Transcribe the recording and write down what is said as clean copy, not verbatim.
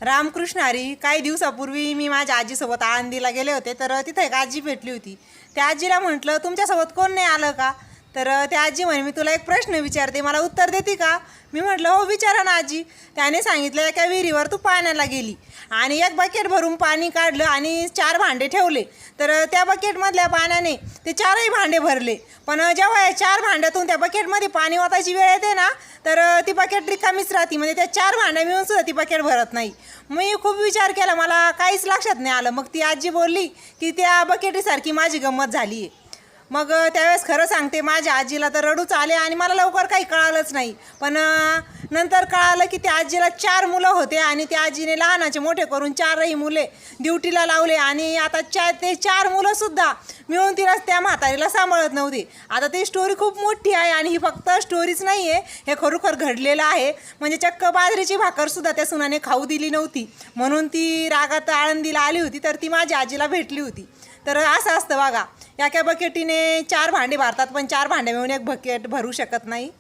रामकृष्ण हरी. काही दिवसापूर्वी मी माझ्या आजीसोबत आळंदीला गेले होते, तर तिथे एक आजी भेटली होती. त्या आजीला म्हटलं, तुमच्यासोबत कोण नाही आलं का? तर त्या आजी म्हणे, मी तुला एक प्रश्न विचारते, मला उत्तर देते का? मी म्हटलं, हो विचारा ना आजी. त्याने सांगितलं, एका विहिरीवर तू पाण्याला गेली आणि एक बकेट भरून पाणी काढलं आणि 4 भांडे ठेवले. तर त्या बकेटमधल्या पाण्याने ते 4ही भांडे भरले. पण जेव्हा या 4 भांड्यातून त्या बकेटमध्ये पाणी ओतायची वेळ येते ना, तर ती बकेट रिकामीच राहते. म्हणजे त्या 4 भांड्या मिळून सुद्धा ती बकेट भरत नाही. मी खूप विचार केला, मला काहीच लक्षात नाही आलं. मग ती आजी बोलली की त्या बकेटीसारखी माझी गंमत झाली आहे. मग त्यावेळेस खरं सांगते, माझ्या आजीला तर रडूच आले आणि मला लवकर काही कळालंच नाही. पण नंतर कळालं की त्या आजीला 4 मुलं होते आणि त्या आजीने लहानाचे मोठे करून 4ही मुले ड्युटीला लावले आणि आता ते 4 मुलंसुद्धा मिळून तिला त्या म्हातारीला सांभाळत नव्हते. आता ती स्टोरी खूप मोठी आहे आणि ही फक्त स्टोरीच नाही आहे, हे खरोखर घडलेलं आहे. म्हणजे चक्क बाजरीची भाकरसुद्धा त्या सुनाने खाऊ दिली नव्हती, म्हणून ती रागात आळंदीला आली होती. तर ती माझ्या आजीला भेटली होती. तर असं असतं बघा, एका बकेटीने 4 भांडे भरतात, पण 4 भांडे मिळून एक बकेट भरू शकत नाही.